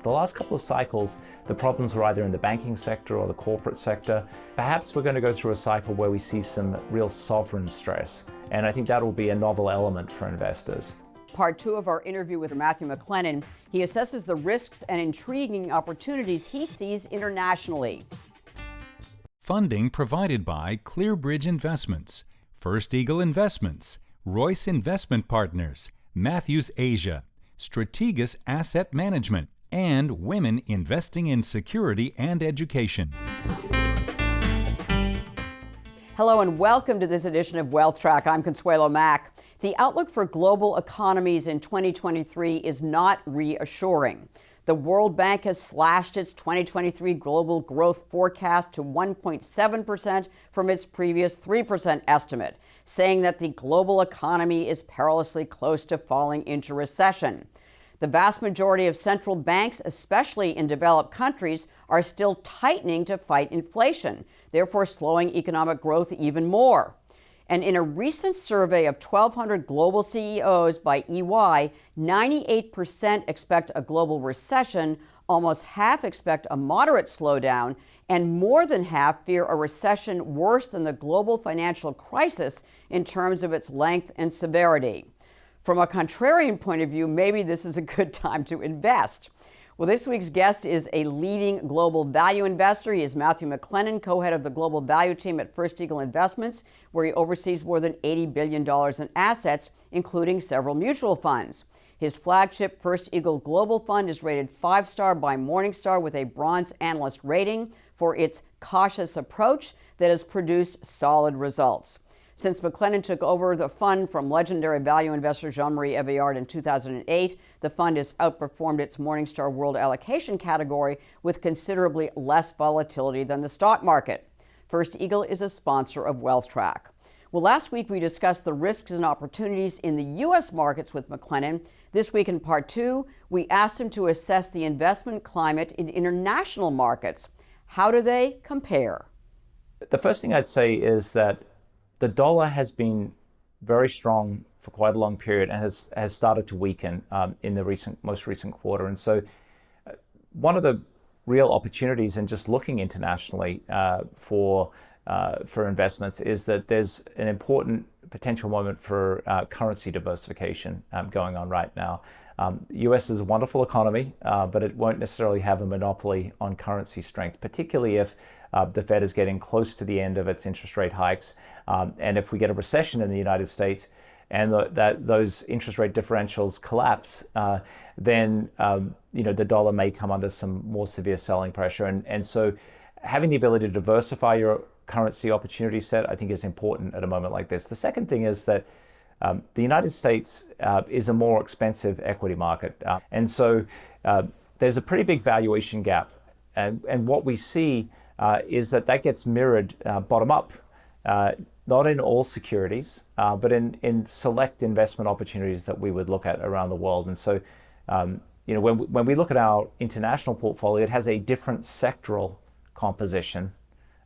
The last couple of cycles, the problems were either in the banking sector or the corporate sector. Perhaps we're going to go through a cycle where we see some real sovereign stress, and I think that will be a novel element for investors. Part two of our interview with Matthew McLennan. He assesses the risks and intriguing opportunities he sees internationally. Funding provided by ClearBridge Investments, First Eagle Investments, Royce Investment Partners, Matthews Asia, Strategas Asset Management, and Women Investing in Security and Education. Hello and welcome to this edition of Wealth Track. I'm Consuelo Mack. The outlook for global economies in 2023 is not reassuring. The World Bank has slashed its 2023 global growth forecast to 1.7% from its previous 3% estimate, saying that the global economy is perilously close to falling into recession. The vast majority of central banks, especially in developed countries, are still tightening to fight inflation, therefore slowing economic growth even more. And in a recent survey of 1,200 global CEOs by EY, 98% expect a global recession, almost half expect a moderate slowdown, and more than half fear a recession worse than the global financial crisis in terms of its length and severity. From a contrarian point of view, maybe this is a good time to invest. Well, this week's guest is a leading global value investor. He is Matthew McLennan, co-head of the global value team at First Eagle Investments, where he oversees more than $80 billion in assets, including several mutual funds. His flagship First Eagle Global Fund is rated 5-star by Morningstar with a bronze analyst rating for its cautious approach that has produced solid results. Since McLennan took over the fund from legendary value investor Jean-Marie Eveillard in 2008, the fund has outperformed its Morningstar World Allocation category with considerably less volatility than the stock market. First Eagle is a sponsor of Wealth Track. Well, last week we discussed the risks and opportunities in the U.S. markets with McLennan. This week in part two, we asked him to assess the investment climate in international markets. How do they compare? The first thing I'd say is that the dollar has been very strong for quite a long period and has started to weaken in the most recent quarter. And so one of the real opportunities in just looking internationally for investments is that there's an important potential moment for currency diversification going on right now. The US is a wonderful economy, but it won't necessarily have a monopoly on currency strength, particularly if the Fed is getting close to the end of its interest rate hikes. And if we get a recession in the United States and those interest rate differentials collapse, then the dollar may come under some more severe selling pressure. And so having the ability to diversify your currency opportunity set, I think, is important at a moment like this. The second thing is that the United States is a more expensive equity market. And so there's a pretty big valuation gap. And what we see is that gets mirrored bottom up, not in all securities, but in select investment opportunities that we would look at around the world. And so, when we look at our international portfolio, it has a different sectoral composition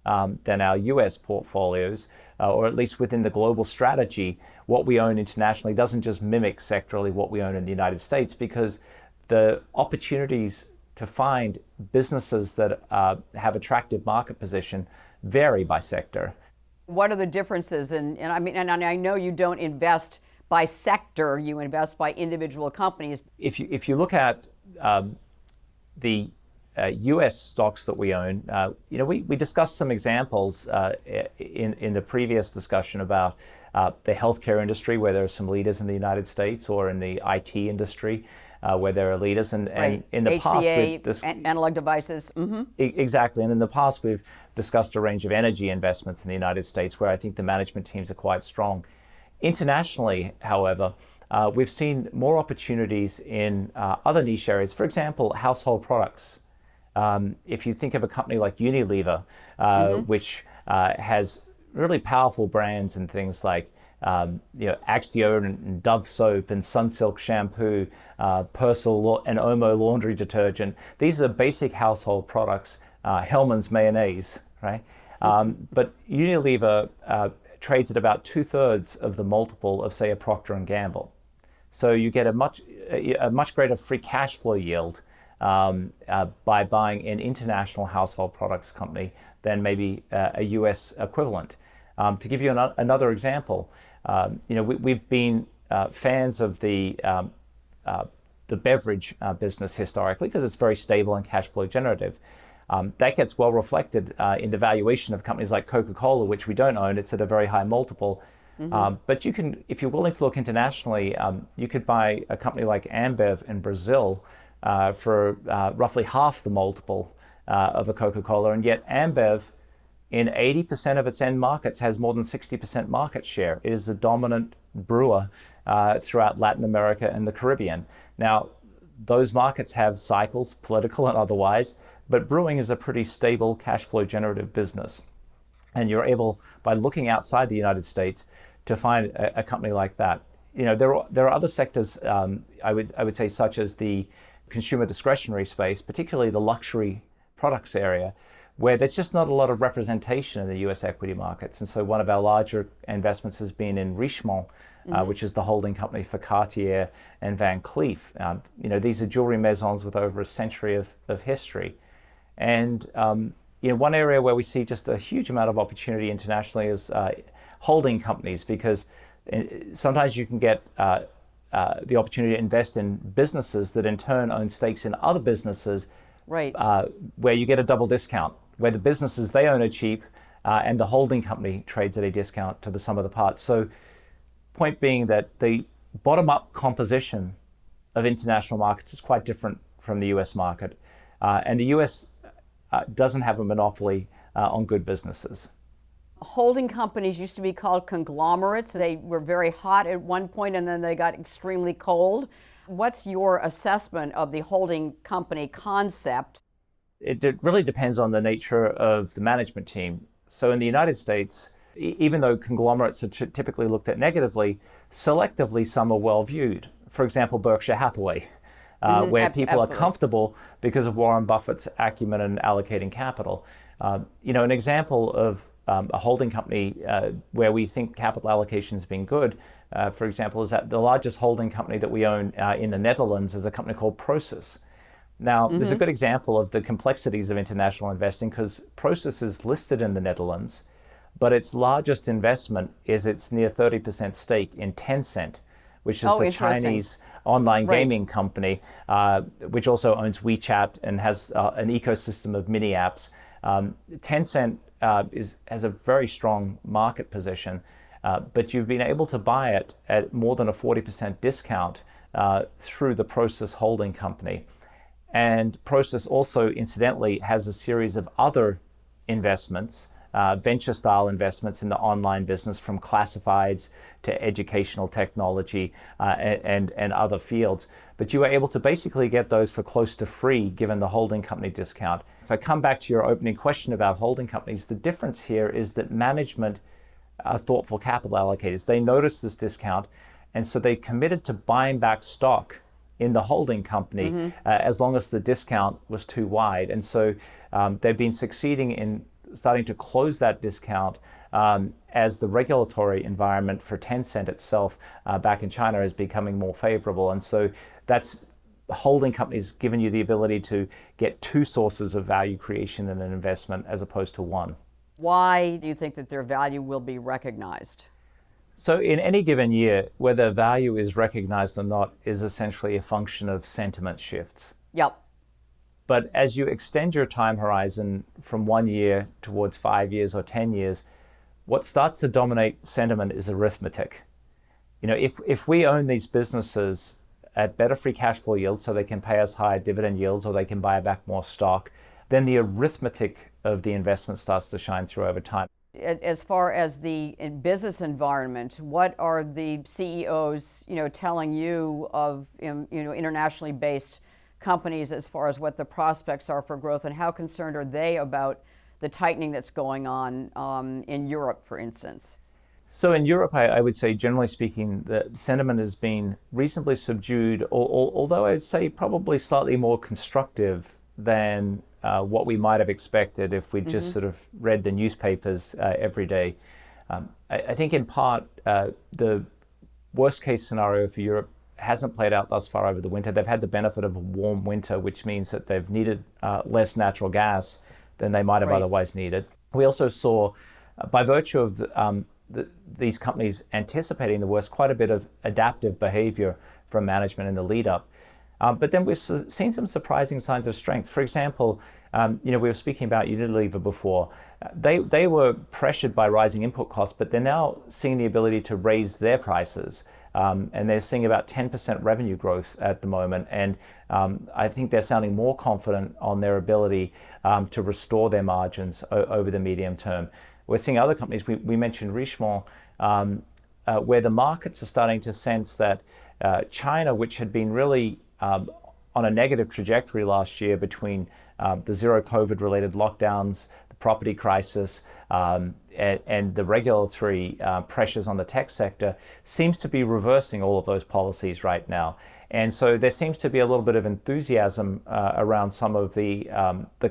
than our US portfolios, or at least within the global strategy. What we own internationally doesn't just mimic sectorally what we own in the United States, because the opportunities to find businesses that have attractive market position vary by sector. What are the differences? And I know you don't invest by sector, you invest by individual companies. If you look at the U.S. stocks that we own, we discussed some examples in the previous discussion about the healthcare industry, where there are some leaders in the United States, or in the IT industry, where there are leaders. And in the HCA, past, analog devices. Mm-hmm. Exactly. And in the past, we've discussed a range of energy investments in the United States, where I think the management teams are quite strong. Internationally, however, we've seen more opportunities in other niche areas. For example, household products. If you think of a company like Unilever, which has really powerful brands and things like Axe deodorant and Dove soap and Sunsilk shampoo, Persil and Omo laundry detergent. These are basic household products. Hellmann's mayonnaise, right? But Unilever trades at about 2/3 of the multiple of, say, a Procter & Gamble. So you get a much greater free cash flow yield by buying an international household products company than maybe a US equivalent. To give you another example, we've been fans of the beverage business historically because it's very stable and cash flow generative. That gets well reflected in the valuation of companies like Coca-Cola, which we don't own. It's at a very high multiple. But you can, if you're willing to look internationally, you could buy a company like Ambev in Brazil for roughly half the multiple of a Coca-Cola, and yet Ambev in 80% of its end markets has more than 60% market share. It is the dominant brewer throughout Latin America and the Caribbean. Now, those markets have cycles, political and otherwise, but brewing is a pretty stable cash flow generative business. And you're able, by looking outside the United States, to find a company like that. There are other sectors, I would say, such as the consumer discretionary space, particularly the luxury products area, where there's just not a lot of representation in the US equity markets. And so one of our larger investments has been in Richemont, which is the holding company for Cartier and Van Cleef. These are jewelry maisons with over a century of history. And one area where we see just a huge amount of opportunity internationally is holding companies, because sometimes you can get the opportunity to invest in businesses that in turn own stakes in other businesses, right? Where you get a double discount, where the businesses they own are cheap and the holding company trades at a discount to the sum of the parts. So point being that the bottom-up composition of international markets is quite different from the US market. And the US doesn't have a monopoly on good businesses. Holding companies used to be called conglomerates. They were very hot at one point and then they got extremely cold. What's your assessment of the holding company concept? It really depends on the nature of the management team. So in the United States, even though conglomerates are typically looked at negatively, selectively some are well viewed. For example, Berkshire Hathaway, where people are comfortable because of Warren Buffett's acumen in allocating capital. An example of a holding company where we think capital allocation has been good, for example, is that the largest holding company that we own in the Netherlands is a company called Prosus. Now, this is a good example of the complexities of international investing, because Prosus is listed in the Netherlands, but its largest investment is its near 30% stake in Tencent, which is the Chinese online gaming company, which also owns WeChat and has an ecosystem of mini apps. Tencent has a very strong market position, but you've been able to buy it at more than a 40% discount through the Prosus holding company. And Prosus also, incidentally, has a series of other investments, venture-style investments in the online business, from classifieds to educational technology and other fields. But you were able to basically get those for close to free, given the holding company discount. If I come back to your opening question about holding companies, the difference here is that management are thoughtful capital allocators. They noticed this discount, and so they committed to buying back stock in the holding company as long as the discount was too wide. And so they've been succeeding in starting to close that discount as the regulatory environment for Tencent itself back in China is becoming more favorable. And so that's holding companies giving you the ability to get two sources of value creation in an investment as opposed to one. Why do you think that their value will be recognized? So in any given year, whether value is recognized or not is essentially a function of sentiment shifts. Yep. But as you extend your time horizon from 1 year towards 5 years or 10 years, what starts to dominate sentiment is arithmetic. If we own these businesses at better free cash flow yields, so they can pay us higher dividend yields or they can buy back more stock, then the arithmetic of the investment starts to shine through over time. As far as the business environment, what are the CEOs, telling you of, internationally based companies as far as what the prospects are for growth, and how concerned are they about the tightening that's going on in Europe, for instance? So in Europe, I would say, generally speaking, the sentiment has been reasonably subdued, although I'd say probably slightly more constructive than what we might have expected if we just sort of read the newspapers every day. I think in part, the worst case scenario for Europe hasn't played out thus far over the winter. They've had the benefit of a warm winter, which means that they've needed less natural gas than they might have otherwise needed. We also saw, by virtue of these companies anticipating the worst, quite a bit of adaptive behavior from management in the lead up. But then we've seen some surprising signs of strength. For example, we were speaking about Unilever before. They were pressured by rising input costs, but they're now seeing the ability to raise their prices. And they're seeing about 10% revenue growth at the moment. And I think they're sounding more confident on their ability to restore their margins over the medium term. We're seeing other companies, we mentioned Richemont, where the markets are starting to sense that China, which had been really on a negative trajectory last year between the zero COVID related lockdowns, the property crisis, and the regulatory pressures on the tech sector, seems to be reversing all of those policies right now. And so there seems to be a little bit of enthusiasm around some of the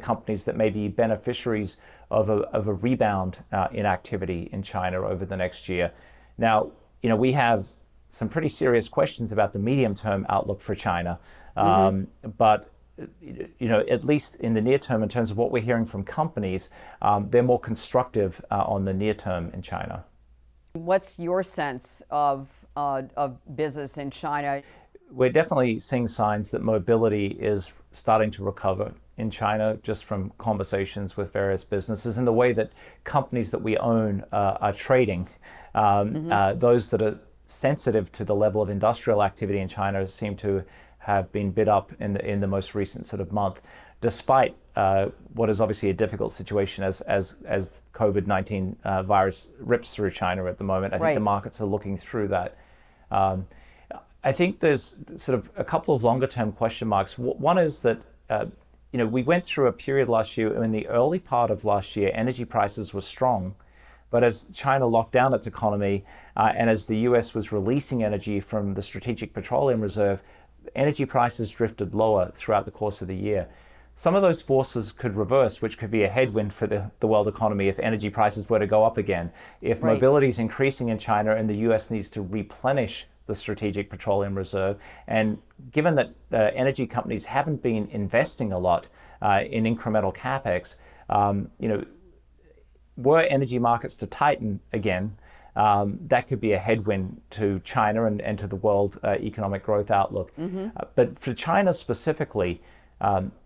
companies that may be beneficiaries of a rebound in activity in China over the next year. Now, we have some pretty serious questions about the medium-term outlook for China, but at least in the near term, in terms of what we're hearing from companies, they're more constructive on the near term in China. What's your sense of business in China? We're definitely seeing signs that mobility is starting to recover in China, just from conversations with various businesses, and the way that companies that we own are trading. Those that are sensitive to the level of industrial activity in China seem to have been bid up in the most recent sort of month, despite what is obviously a difficult situation as COVID-19 virus rips through China at the moment. I think the markets are looking through that. I think there's sort of a couple of longer term question marks. One is that we went through a period last year, in the early part of last year, energy prices were strong. But as China locked down its economy and as the US was releasing energy from the Strategic Petroleum Reserve, energy prices drifted lower throughout the course of the year. Some of those forces could reverse, which could be a headwind for the world economy if energy prices were to go up again. If mobility is increasing in China and the US needs to replenish the Strategic Petroleum Reserve, and given that energy companies haven't been investing a lot in incremental capex, were energy markets to tighten again, that could be a headwind to China and to the world economic growth outlook. But for China specifically,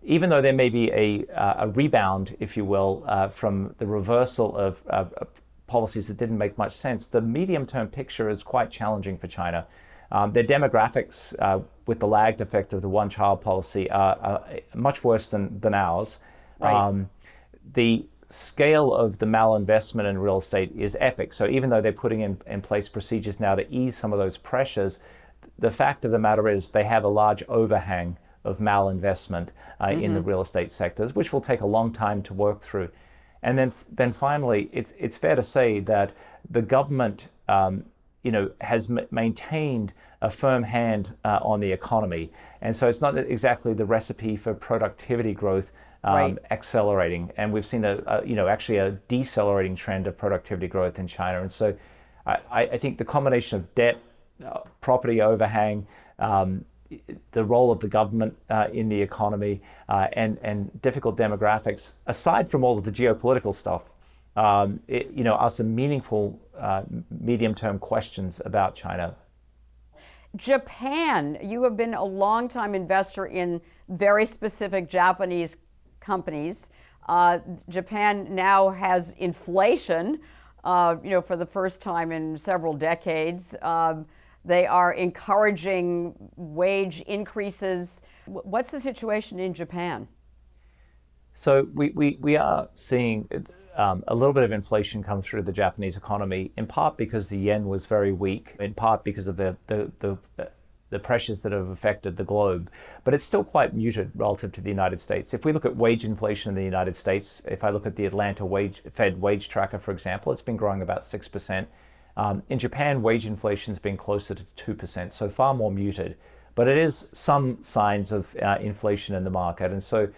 even though there may be a rebound, if you will, from the reversal of policies that didn't make much sense, the medium-term picture is quite challenging for China. Their demographics, with the lagged effect of the one-child policy, are much worse than ours. The scale of the malinvestment in real estate is epic. So even though they're putting in place procedures now to ease some of those pressures, the fact of the matter is they have a large overhang of malinvestment in the real estate sectors, which will take a long time to work through. And then finally, it's fair to say that the government has maintained a firm hand on the economy. And so it's not exactly the recipe for productivity growth accelerating, and we've seen actually a decelerating trend of productivity growth in China. And so I think the combination of debt, property overhang, the role of the government in the economy, and difficult demographics, aside from all of the geopolitical stuff, are some meaningful medium-term questions about China. Japan, you have been a long-time investor in very specific Japanese companies. Japan now has inflation, for the first time in several decades. They are encouraging wage increases. What's the situation in Japan? So we are seeing a little bit of inflation come through the Japanese economy, in part because the yen was very weak, in part because of the pressures that have affected the globe, but it's still quite muted relative to the United States. If we look at wage inflation in the United States, if I look at the Atlanta Fed wage tracker, for example, it's been growing about 6%. In Japan, wage inflation's been closer to 2%, so far more muted, but it is some signs of inflation in the market. And so,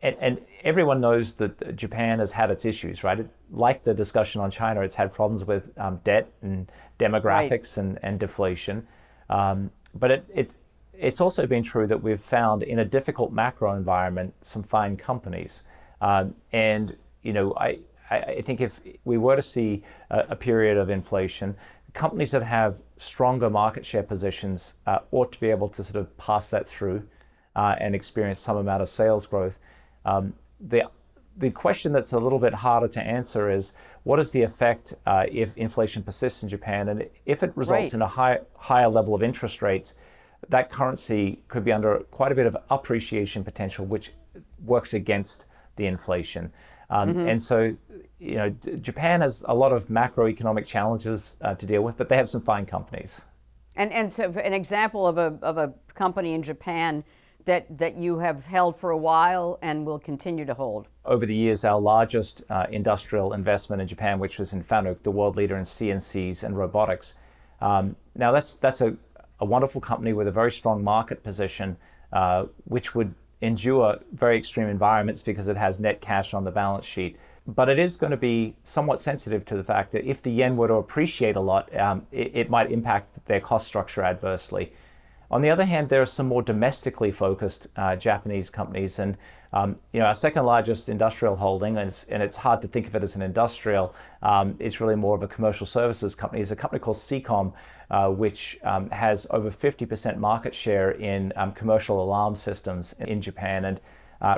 and everyone knows that Japan has had its issues, right? Like the discussion on China, it's had problems with debt and demographics and deflation. But it's also been true that we've found in a difficult macro environment some fine companies. And I think if we were to see a period of inflation, companies that have stronger market share positions ought to be able to sort of pass that through and experience some amount of sales growth. The question that's a little bit harder to answer is, what is the effect if inflation persists in Japan? And if it results in a higher level of interest rates, that currency could be under quite a bit of appreciation potential, which works against the inflation. And so, Japan has a lot of macroeconomic challenges to deal with, but they have some fine companies. And so an example of a company in Japan that you have held for a while and will continue to hold. Over the years, our largest industrial investment in Japan, which was in Fanuc, the world leader in CNCs and robotics. Now that's a wonderful company with a very strong market position, which would endure very extreme environments because it has net cash on the balance sheet. But it is going to be somewhat sensitive to the fact that if the yen were to appreciate a lot, it might impact their cost structure adversely. On the other hand, there are some more domestically focused Japanese companies, and our second largest industrial holding, and it's hard to think of it as an industrial, it's really more of a commercial services company, is a company called Seacom, which has over 50% market share in commercial alarm systems in Japan. And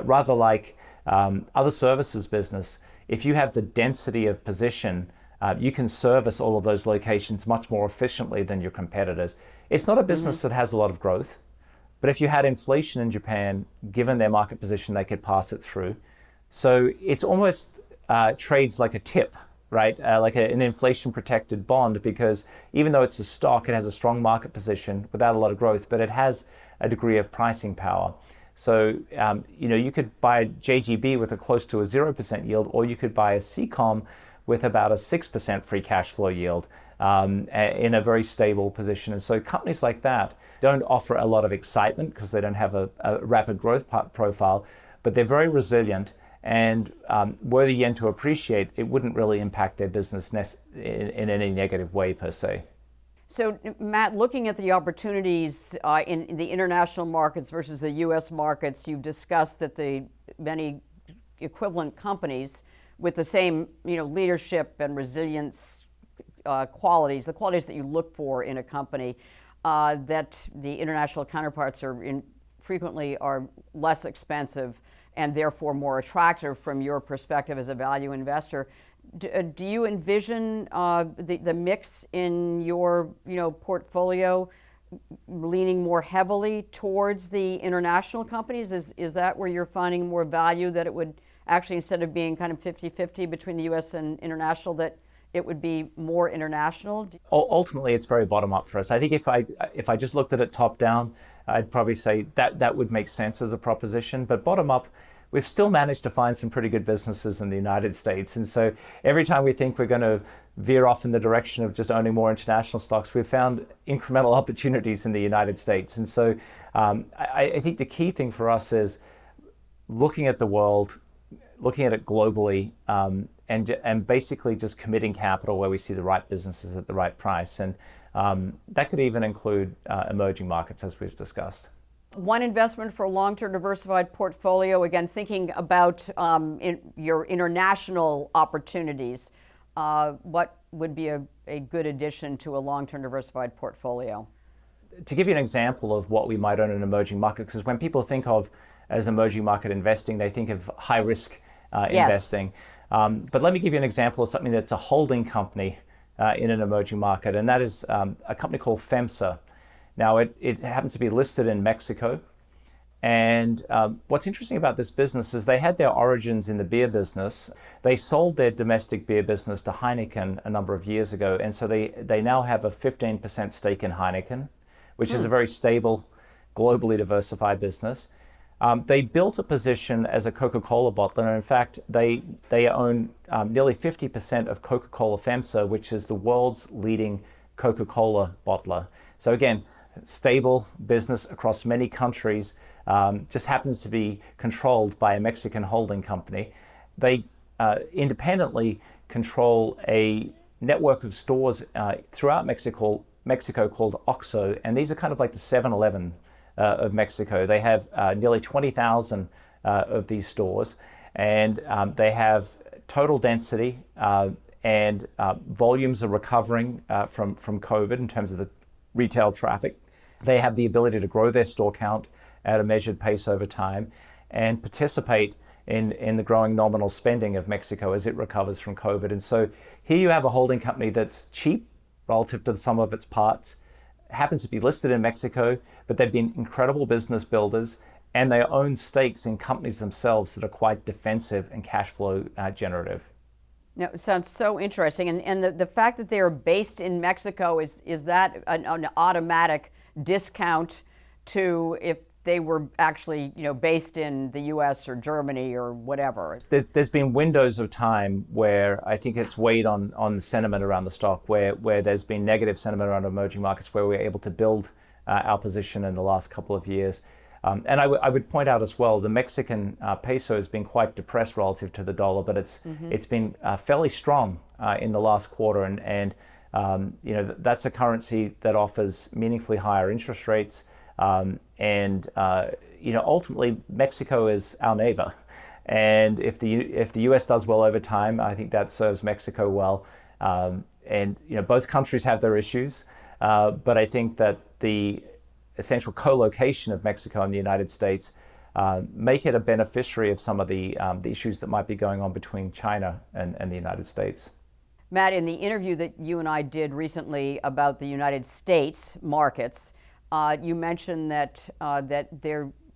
rather like other services business, if you have the density of position, you can service all of those locations much more efficiently than your competitors. It's not a business that has a lot of growth, but if you had inflation in Japan, given their market position, they could pass it through. So it's almost trades like a tip, right? Like an inflation-protected bond, because even though it's a stock, it has a strong market position without a lot of growth, but it has a degree of pricing power. So, you could buy JGB with a close to a 0% yield, or you could buy a Seacom with about a 6% free cash flow yield in a very stable position. And so companies like that don't offer a lot of excitement because they don't have a rapid growth profile, but they're very resilient. And were the yen to appreciate, it wouldn't really impact their business in any negative way per se. So, Matt, looking at the opportunities in the international markets versus the U.S. markets, you've discussed that the many equivalent companies with the same, leadership and resilience qualities, the qualities that you look for in a company, that the international counterparts frequently are less expensive and therefore more attractive from your perspective as a value investor. Do you envision the mix in your portfolio leaning more heavily towards the international companies? Is that where you're finding more value, that it would actually, instead of being kind of 50-50 between the U.S. and international, that it would be more international? Ultimately, it's very bottom up for us. I think if I just looked at it top down, I'd probably say that would make sense as a proposition. But bottom up, we've still managed to find some pretty good businesses in the United States. And so every time we think we're going to veer off in the direction of just owning more international stocks, we've found incremental opportunities in the United States. And so I think the key thing for us is looking at the world, looking at it globally, and basically just committing capital where we see the right businesses at the right price. And that could even include emerging markets, as we've discussed. One investment for a long-term diversified portfolio, again, thinking about your international opportunities, what would be a good addition to a long-term diversified portfolio? To give you an example of what we might own in an emerging market, because when people think of as emerging market investing, they think of high-risk investing. But let me give you an example of something that's a holding company in an emerging market, and that is a company called FEMSA. Now, it happens to be listed in Mexico, and what's interesting about this business is they had their origins in the beer business. They sold their domestic beer business to Heineken a number of years ago, and so they now have a 15% stake in Heineken, which is a very stable, globally diversified business. They built a position as a Coca-Cola bottler, and in fact, they own nearly 50% of Coca-Cola FEMSA, which is the world's leading Coca-Cola bottler. So again, stable business across many countries, just happens to be controlled by a Mexican holding company. They independently control a network of stores throughout Mexico Mexico called OXXO, and these are kind of like the 7-Eleven of Mexico. They have nearly 20,000 of these stores, and they have total density and volumes are recovering from COVID in terms of the retail traffic. They have the ability to grow their store count at a measured pace over time and participate in the growing nominal spending of Mexico as it recovers from COVID. And so here you have a holding company that's cheap relative to the sum of its parts, happens to be listed in Mexico, but they've been incredible business builders, and they own stakes in companies themselves that are quite defensive and cash flow generative. Now, it sounds so interesting. And the fact that they are based in Mexico, is that an automatic discount to if they were actually, based in the U.S. or Germany or whatever? There's been windows of time where I think it's weighed on the sentiment around the stock, where there's been negative sentiment around emerging markets, where we're able to build our position in the last couple of years. And I would point out as well, the Mexican peso has been quite depressed relative to the dollar, but it's been fairly strong in the last quarter, and that's a currency that offers meaningfully higher interest rates. Ultimately, Mexico is our neighbor, and if the U.S. does well over time, I think that serves Mexico well. Both countries have their issues, but I think that the essential co-location of Mexico and the United States make it a beneficiary of some of the issues that might be going on between China and the United States. Matt, in the interview that you and I did recently about the United States markets, you mentioned that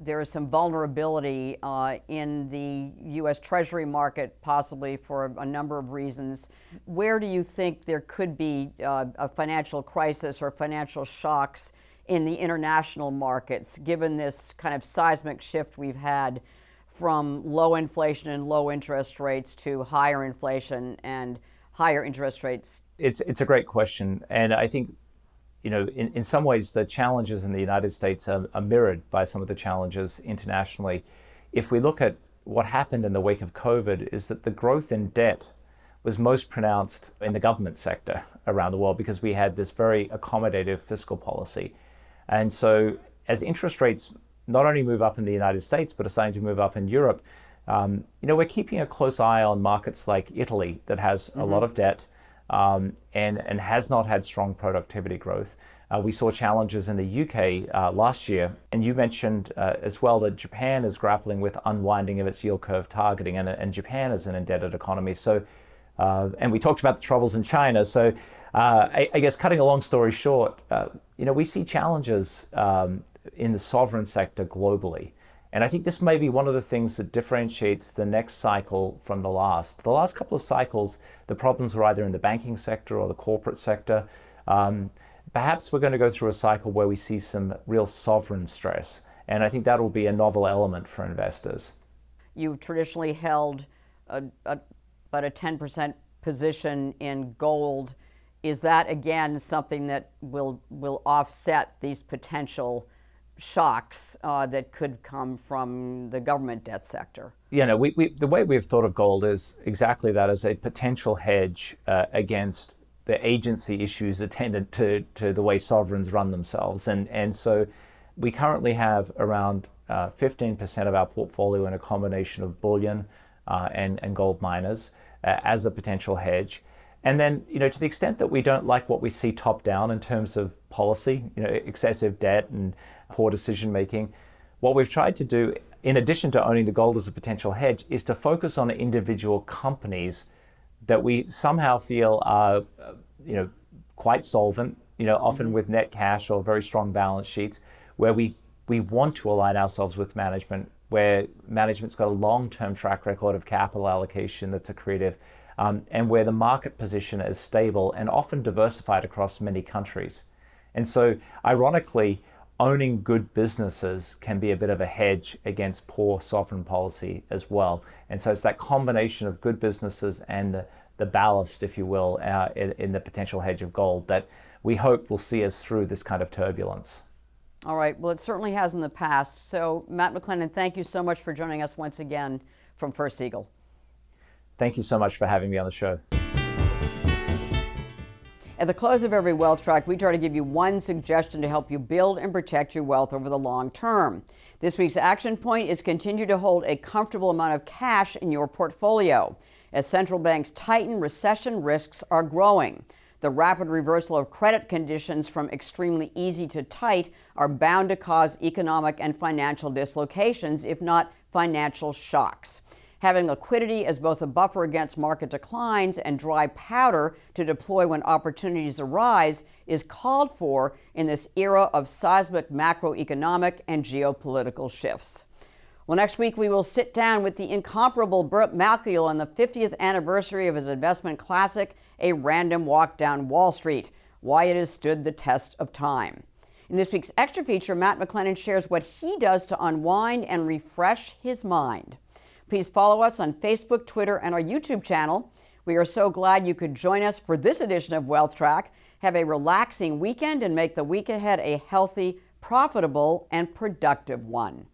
there is some vulnerability in the U.S. Treasury market, possibly for a number of reasons. Where do you think there could be a financial crisis or financial shocks in the international markets, given this kind of seismic shift we've had from low inflation and low interest rates to higher inflation and higher interest rates? It's a great question, and I think in some ways, the challenges in the United States are mirrored by some of the challenges internationally. If we look at what happened in the wake of COVID, is that the growth in debt was most pronounced in the government sector around the world, because we had this very accommodative fiscal policy. And so as interest rates not only move up in the United States, but are starting to move up in Europe, we're keeping a close eye on markets like Italy that has a lot of debt, and has not had strong productivity growth. We saw challenges in the UK last year, and you mentioned as well that Japan is grappling with unwinding of its yield curve targeting, and Japan is an indebted economy. So, and we talked about the troubles in China. So, I guess cutting a long story short, we see challenges in the sovereign sector globally. And I think this may be one of the things that differentiates the next cycle from the last. The last couple of cycles, the problems were either in the banking sector or the corporate sector. Perhaps we're going to go through a cycle where we see some real sovereign stress. And I think that will be a novel element for investors. You've traditionally held about a 10% position in gold. Is that, again, something that will offset these potential shocks that could come from the government debt sector? The way we've thought of gold is exactly that, as a potential hedge against the agency issues attendant to the way sovereigns run themselves. And so we currently have around 15% of our portfolio in a combination of bullion and gold miners as a potential hedge. And then, to the extent that we don't like what we see top down in terms of policy, excessive debt and poor decision making, what we've tried to do, in addition to owning the gold as a potential hedge, is to focus on individual companies that we somehow feel are, quite solvent, often with net cash or very strong balance sheets, where we want to align ourselves with management, where management's got a long-term track record of capital allocation that's accretive, and where the market position is stable and often diversified across many countries. And so, ironically, owning good businesses can be a bit of a hedge against poor sovereign policy as well. And so it's that combination of good businesses and the ballast, if you will, in the potential hedge of gold that we hope will see us through this kind of turbulence. All right. Well, it certainly has in the past. So, Matt McClennan, thank you so much for joining us once again from First Eagle. Thank you so much for having me on the show. At the close of every Wealth Track, we try to give you one suggestion to help you build and protect your wealth over the long term. This week's action point is continue to hold a comfortable amount of cash in your portfolio. As central banks tighten, recession risks are growing. The rapid reversal of credit conditions from extremely easy to tight are bound to cause economic and financial dislocations, if not financial shocks. Having liquidity as both a buffer against market declines and dry powder to deploy when opportunities arise is called for in this era of seismic macroeconomic and geopolitical shifts. Well, next week we will sit down with the incomparable Burt Malkiel on the 50th anniversary of his investment classic, A Random Walk Down Wall Street, why it has stood the test of time. In this week's extra feature, Matt McLennan shares what he does to unwind and refresh his mind. Please follow us on Facebook, Twitter, and our YouTube channel. We are so glad you could join us for this edition of Wealth Track. Have a relaxing weekend and make the week ahead a healthy, profitable, and productive one.